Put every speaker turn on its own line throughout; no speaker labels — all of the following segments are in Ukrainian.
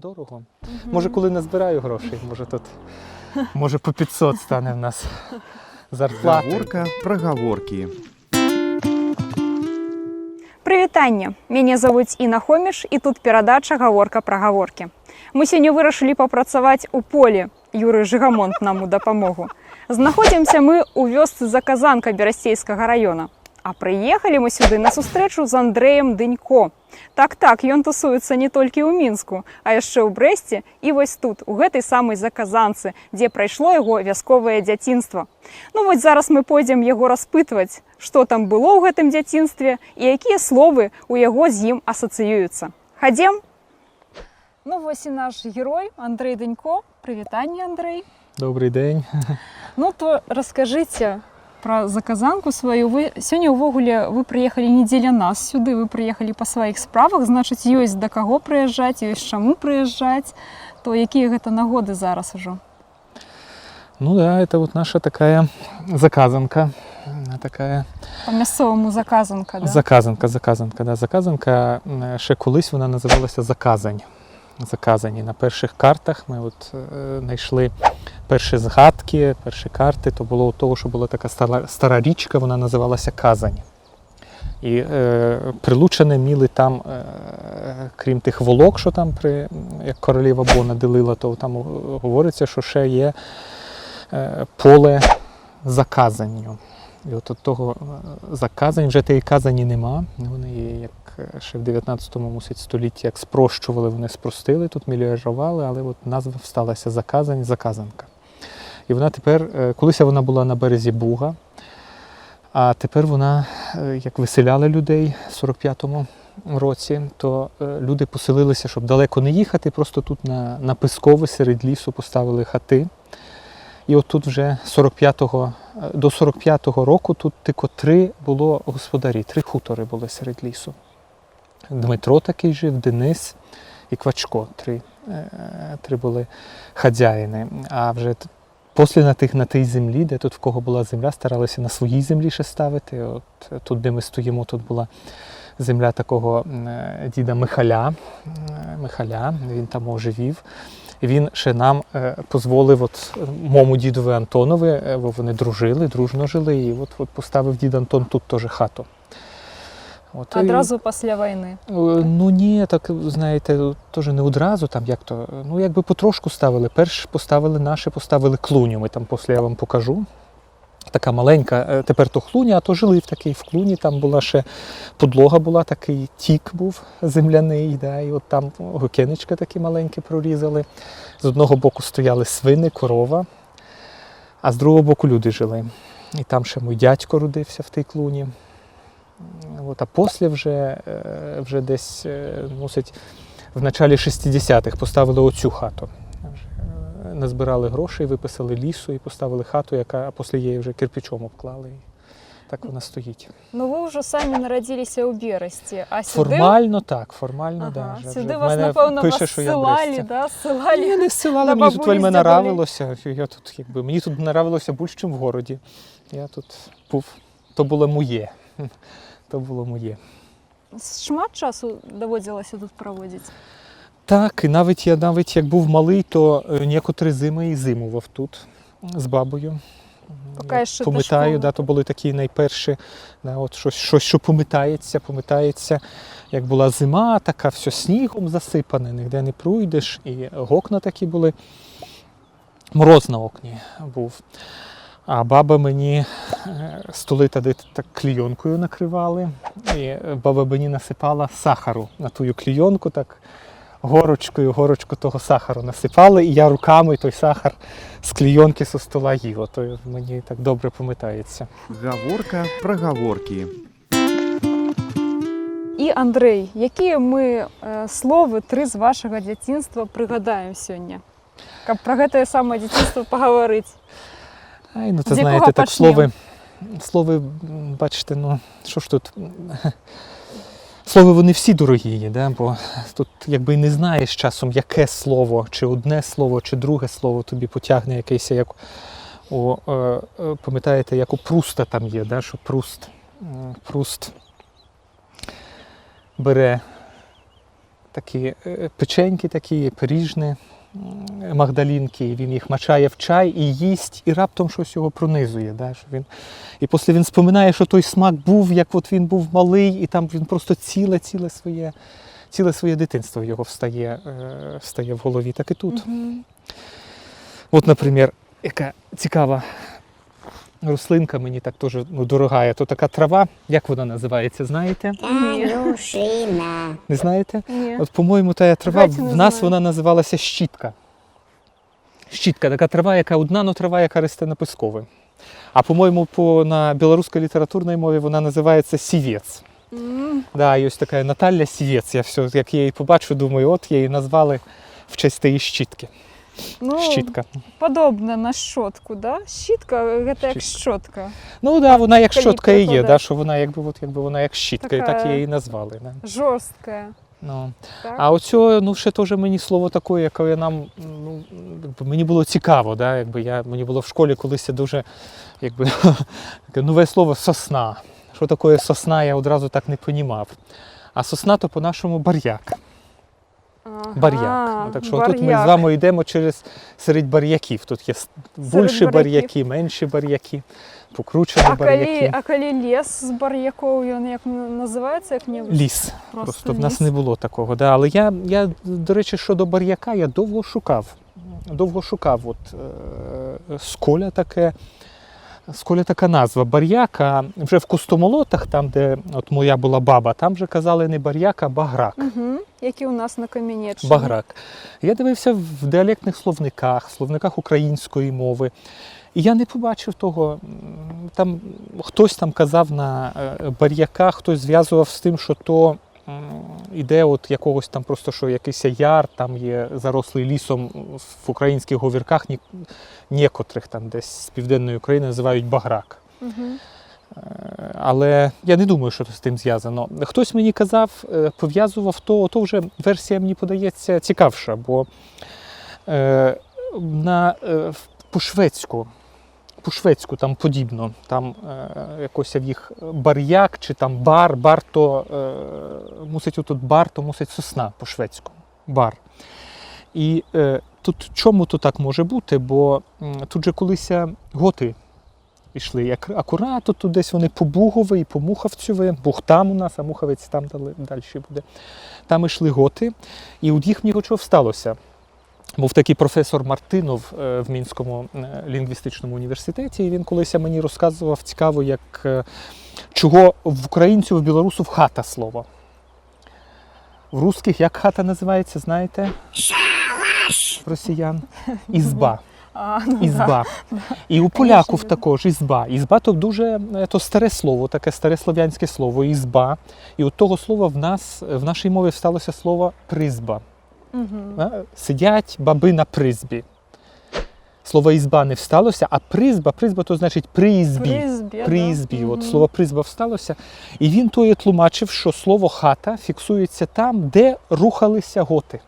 Дорого. Може, коли назбираю грошей, може по 500 стане в нас зарплата.
Гаворка про гаворки.
Прывітанне! Мяне завуць Інна Хоміш, і тут перадача «Гаворка пра гаворкі». Мы сёння вырашылі папрацаваць у полі. Юрый Жыгамонт нам у дапамогу. Знаходзімся мы ў вёсцы Заказанка Берасцейскага раёна. А прыехалі мы сюды на сустрэчу з Андрэем Дынько. Так, ён тусуецца не толькі ў Мінску, а яшчэ ў Брэсце і вось тут, у гэтай самай Заказанцы, дзе прайшло яго вясковае дзяцінства. Ну вось зараз мы пойдзем яго распытваць, што там было ў гэтым дзяцінстве і якія словы ў яго з ім асацыююцца. Хадзем? Ну вось і наш герой Андрэй Дынько. Прывітанне, Андрэй.
Добрый день.
Ну то раскажыце про Заказанку свою. Вы сёння ўвогуле вы прыехалі не дзеля нас сюды, вы прыехалі па сваіх справах, значыць, ёсць да каго прыязджаць, ёсць чаму прыязджаць, то якія гэта нагоды зараз ужо?
Ну да, это вот наша такая Заказанка. Такая...
По-мясцоваму Заказанка, да?
Заказанка, да. Заказанка, ще колись вона називалася Заказань. Заказані. На перших картах ми от знайшли перші згадки, перші карти, то було того, що була така стара річка, вона називалася Казань. І Прилуччини міли там, крім тих волок, що там, як королева Бона ділила, то там говориться, що ще є поле за Казанню. І от того Заказань, вже тієї Казані нема, вони є, як ще в 19 столітті, як спрощували, вони спростили, тут меліорували, але от назва сталася Заказань, Заказанка. І вона тепер, колись вона була на березі Буга, а тепер вона, як виселяли людей в 45-му році, то люди поселилися, щоб далеко не їхати, просто тут на Пискові серед лісу поставили хати. І от тут вже до 45-го року тут тільки 3 було господарі, 3 хутори були серед лісу. Дмитро такий жив, Денис і Квачко, 3 були хазяїни. А вже після на тій землі, де тут в кого була земля, старалися на своїй землі ще ставити. От тут, де ми стоїмо, тут була земля такого діда Михаля, він там оживів. І він ще нам дозволив, от моєму дідові Антонові, вони дружили, дружно жили, і от поставив дід Антон тут теж хату. От,
одразу після війни?
Ну ні, так, знаєте, теж не одразу, там як то, ну якби потрошку ставили. Перш поставили клуню, ми там після я вам покажу. Така маленька, тепер то клуня, а то жили в клуні, там була ще подлога була, такий тік був земляний, да, і от там гокенечка такі маленькі прорізали. З одного боку стояли свини, корова, а з другого боку люди жили. І там ще мій дядько родився в тій клуні. От, а після вже десь, мусить, в началі 60-х поставили оцю хату. Назбирали грошей, виписали лісу і поставили хату, а після її вже кирпичом обклали. Так вона стоїть.
Ну ви вже самі народилися у Бересті, а сюди...
Формально так, формально,
ага.
Да.
Сюди вас, напевно, ссилали, да? Ссилали.
Ні, не ссилали, мені тут вельми нравилося. Мені тут нравилося більше, ніж в городі. Я тут був, то було моє.
Шмат часу доводилося тут проводити?
Так, і навіть як був малий, то некоторі зими і зимував тут з бабою. Пам'ятаю, да, то були такі найперші, да, от щось, що пам'ятається, як була зима, така все снігом засипане, ніде не пройдеш, і окна такі були. Мороз на окні був. А баба мені столи тоді так клійонкою накривали, і баба мені насипала сахару на ту клійонку, так горочку того сахару насипали, і я руками той сахар з клійонки зі стола їв. То мені так добре пам'ятається.
Гаворка про гаворки.
І, Андрей, які ми слови 3 з вашого дзяцінства пригадаємо сьогодні? Каб про гэта саме дзяцінство поговорити.
Ай, ну, це, знаєте, так слови, бачите, ну, що ж тут... Слови, вони всі дорогі є, да? Бо тут якби і не знаєш часом, яке слово, чи одне слово, чи друге слово тобі потягне якесь, як пам'ятаєте, як у Пруста там є, да? Що Пруст бере такі печеньки, такі пиріжні, магдалінки, і він їх мачає в чай і їсть, і раптом щось його пронизує. Да? Що він... І після він споминає, що той смак був, як от він був малий, і там він просто ціле своє дитинство його встає в голові, так і тут. От, наприклад, яка цікава рослинка, мені так теж дорога, то така трава, як вона називається, знаєте?
Конюшина.
Не знаєте?
Ні.
От, по-моєму, та трава,
Давайте
в нас
називаємо.
вона називалася щітка. Щітка, така трава, яка одна, но трава, яка росте на піскові. А по-моєму, на білоруській літературній мові вона називається сівець. Да, і ось така Наталя Сівець. Я все, як я її побачу, думаю, от її назвали в честь тієї щітки.
Ну,
Щітка.
подобно на щотку, да? Щітка – це як щотка.
Ну так, да, вона як
Коли
щотка і є,
приходить.
да, що вона якби вона як щітка, і так
Така-
її назвали. Да.
Жорстка.
Ну.
Так?
А оцього, ще теж мені слово таке, яке нам, мені було цікаво, да, мені було в школі колись дуже, таке нове слово сосна. Що таке сосна, я одразу так не розумів. А сосна то по-нашому бар'як.
Ага,
Бар'як. Ну, так що тут ми з
бар'як.
вами йдемо серед бар'яків. Тут є більші
бар'яків.
бар'яки, менші бар'яки, покручені бар'яки.
А коли ліс з бар'яков, він як називається як-небудь?
Ліс. Просто в нас
ліс.
не було такого. Да. Але я, до речі, щодо бар'яка, я довго шукав. Сколя така назва бар'як, а вже в Костомолотах, там, де от моя була баба, там вже казали не бар'як, а баграк.
Угу. Які у нас на Кам'янеччині.
Баграк. Я дивився в діалектних словниках української мови. І я не побачив того. Там хтось там казав на бар'яка, хтось зв'язував з тим, що то іде от якогось там просто, що якийсь яр, там є зарослий лісом в українських говірках, некотрих там десь з південної України називають баграк.
Угу.
Але я не думаю, що це з тим зв'язано. Хтось мені казав, пов'язував то вже версія мені подається цікавша, бо по-шведську там подібно, там якось в їх бар'як чи там бар то мусить отут бар, то мусить сосна по-шведську, бар. І тут чому то так може бути, бо тут же колись готи йшли, як акуратно, тут десь вони по Бугові і по Мухавцеві, Буг там у нас, а Мухавець там далі буде. Там йшли готи, і у їх нічого сталося. Був такий професор Мартинов в Мінському лінгвістичному університеті, і він колись мені розказував цікаво, чого в українців, в білорусів хата слово. В русських як хата називається, знаєте? Шалаш! Росіян. Ізба. Ізба. І у поляків також ізба. Ізба то дуже старе слово, таке старе слов'янське слово, ізба. І от того слова в нашій мові сталося слово призба.
Угу.
Сидять баби на призбі. Слово ізба не всталося, а призба то значить при ізбі. При ізбі.
Да?
От слово призба всталося. І він то тлумачив, що слово хата фіксується там, де рухалися готи.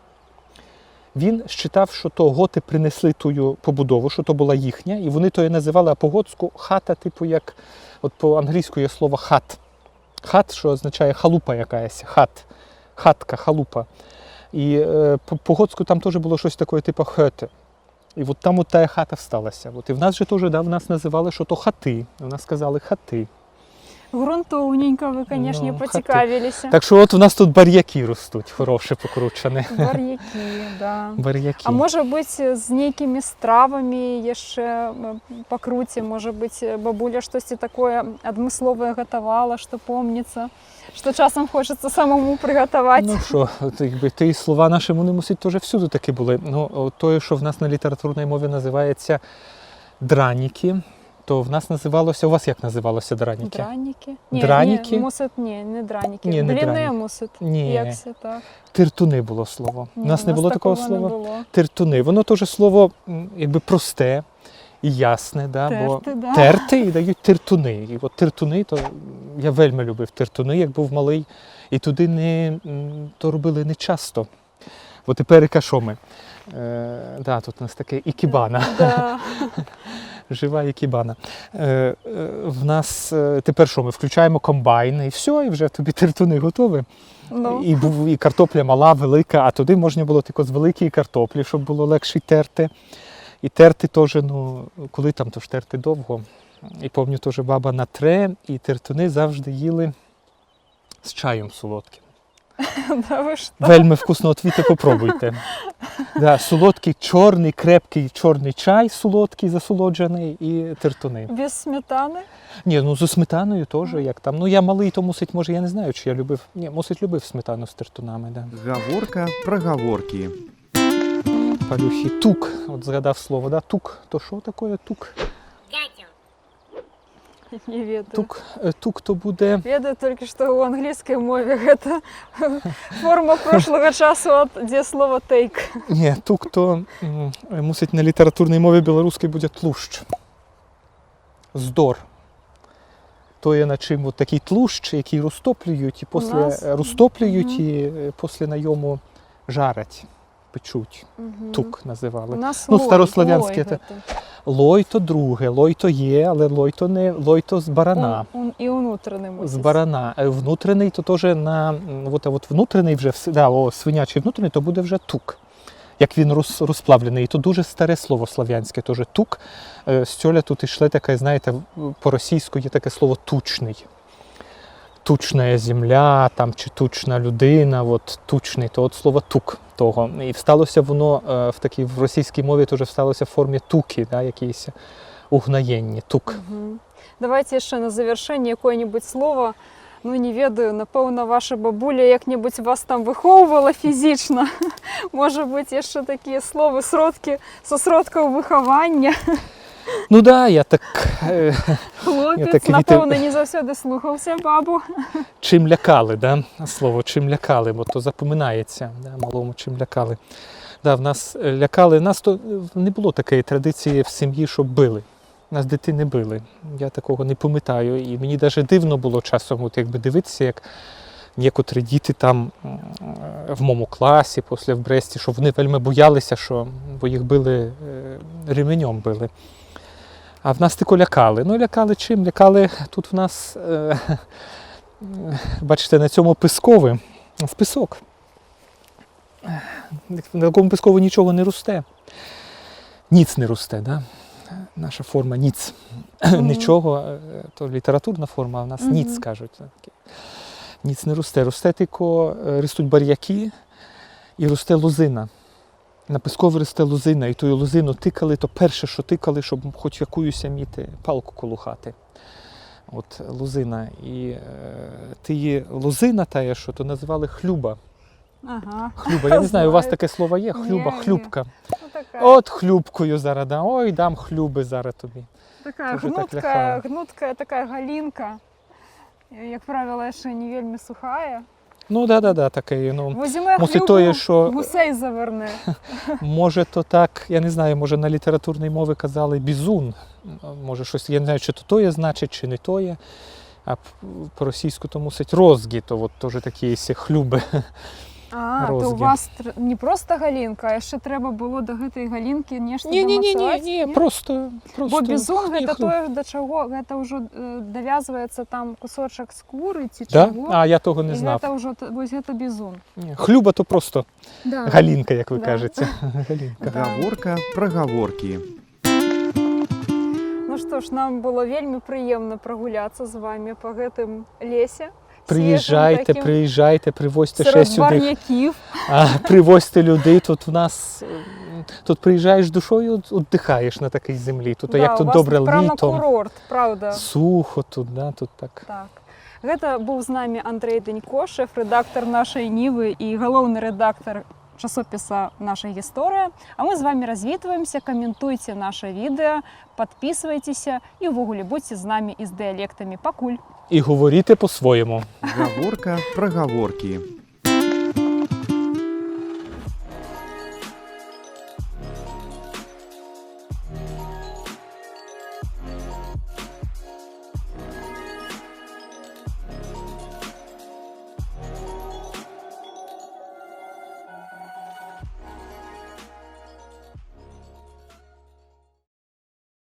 Він считав, що то готи принесли ту побудову, що то була їхня, і вони то називали по-готську хата, типу як, от по-англійську є слово хат. Хат, що означає халупа якась, хат, хатка, халупа. І по-готську там теж було щось таке, типу хати. І от там от та хата всталася. От, і в нас же теж, в нас називали, що то хати. В нас сказали хати.
Грунтовненько ви, звісно,
Ну,
поцікавилися.
Так що от у нас тут бар'яки ростуть, хороші, покручені.
Бар'яки, да.
Бар'яки.
А може бути з якими стравами ще покруті, може бути бабуля щось таке адмислове готувала, що пам'ятається, що часом хочеться самому приготувати.
Ну що, якби ті слова наші вони мусять теж всюди такі були. Ну, то, що в нас на літературній мові називається драніки, то в нас називалося, у вас як називалося драніки?
Драніки?
Драніки?
Не драніки.
Ні, не
Бліни
драніки.
мусить.
Ні.
Як це так?
Тиртуни було слово. У нас не було такого слова.
Не було.
Тиртуни. Воно теж слово якби просте і ясне, да?
Терти, да.
Терти і дають тиртуни. І от тиртуни, то я вельми любив тиртуни, як був малий. І туди то робили не часто. От тепер що ми? Да, тут у нас таке ікебана.
Да.
Жива як ібана. В нас тепер що, ми включаємо комбайн і все, і вже тобі тертуни готові.
Ну,
І картопля мала, велика, а туди можна було тільки з великої картоплі, щоб було легше терти. І терти теж, ну, коли там, то ж терти довго. І пам'ятаю, теж баба натре, і тертуни завжди їли з чаєм солодким.
да ви що?
Вельми вкусно, от віте, попробуйте. Да, солодкий, чорний, крепкий чорний чай, солодкий, засолоджений, і тертуни.
Без сметани?
Ні, ну зі сметаною теж, як там. Ну я малий, то мусить, може, я не знаю, чи я любив. Ні, мусить любив сметану з тертунами, да.
Гаворка про гаворки.
Палюхи, тук, от згадав слово, да? Тук, то що таке тук?
Не ведаю.
Тук то буде,
Ведаю тільки, що у англійській мові це форма прошлого часу, де слово take.
ні, тук то мусить на літературній мові білоруській буде тлущ. Здор. То є на чим от такий тлущ, який розтоплюють, і
нас?
розтоплюють, і після на йому жарять, печуть.
Мгм.
Тук
У
називали.
нас
Ну,
лой,
старослов'янське
лой
це.
гэта.
Лой то друге, лой то є, але лой то не, лой то з барана.
І внутрішній мусить.
З барана. А внутрішній то теж на, от внутрішній вже, да, свинячий внутрішній, то буде вже тук. Як він розплавлений. І то дуже старе слово слав'янське, теж тук. З цього тут йшли таке, знаєте, по-російську є таке слово тучний. Тучна земля, там, чи тучна людина, от, тучний, то от слово тук того. І всталося воно в російській мові теж всталося в формі туки, да, якісь угнаєнні, тук.
Мгм. Давайте ще на завершення якое-нибудь слово. Ну, не ведаю, напевно, ваша бабуля як-небудь вас там виховувала фізично. Може бути, ще такі слова, со сродків виховання.
Ну да, я так,
Хлопець,
так,
напевно, не завжди слухався бабу.
чим лякали, да? Слово чим лякали, бо то запоминається, да, малому чим лякали. Да, в нас лякали, нас то не було такої традиції в сім'ї, щоб били. Нас дитини били. Я такого не пам'ятаю. І мені навіть дивно було часом от якби дивитися, як некоторі діти там в моєму класі, після в Бресті, що вони вельми боялися, бо їх били, ременем били. А в нас тільки лякали. Ну, лякали чим? Лякали тут в нас, бачите, на цьому пискові, в пісок. На такому пискові нічого не росте. Ніц не росте, да? Наша форма ніц. Нічого, то літературна форма, а в нас ніц, кажуть. Ніц не росте. Росте тільки, ростуть бар'яки і росте лозина. На піскові росте лозина, і тою лозину тикали, то перше, що тикали, щоб хоч якуюсь міти палку коло хати. От лозина. І тієї лозина тая, що то називали хлюба.
Ага.
Хлюба. Я не знаю, у вас
Знаю.
таке слово є? Хлюба,
Ні.
хлюбка.
Ну, така,
От хлюбкою зараз дам. Ой, дам хлюби зараз тобі.
така
дуже так
гнутка,
лякала.
така галінка. Як правило, ще не вельми сухая.
Ну, да, таке. Ну,
Возьме
мусить
хлюбу,
тое, що
гусей заверне.
може то так, я не знаю, може на літературній мові казали бізун. Може щось, я не знаю, чи то тоє значить, чи не тоє. А по-російську то мусить розгі, то от теж такі є хлюби.
А, то у
Розги.
вас не просто галінка, а ще треба було до цієї галінки нешта
Ні,
домацаваць?
просто.
Бо бізун
ні,
гэта
хлюб.
тое, до чого, гэта ўжо давязваецца там кусочак скуры ці
Да?
чаго.
А, я того не
І
знав.
гэта ўжо, вось гэта бізун.
Ні, хлюба то просто
Да.
галінка, як ви
Да.
кажете. Галінка.
Да.
Гаворка про гаворки.
Ну што ж, нам было вельмі прыемна прагуляцца з вами па гэтым лесе.
Приїжджайте, привозьте ще
серед
сюди.
бар'яків.
Привозьте людей. Тут в нас, тут приїжджаєш душою, віддихаєш на такій землі. Тут як тут
у вас
добре
прямо
літом.
курорт, правда.
Сухо тут, да, тут так.
Так. Гэта быў з намі Андрэй Данько, шэф-рэдактар нашай Нівы і галоўны рэдактар часопіса «Наша гісторыя». А мы з вами развітваемся, каментуйце наше відэо, падпісвайцеся і ўвогуле будьце з намі і з дыялектамі. Пакуль!
І говорити по-своєму.
Гаворка про гаворки.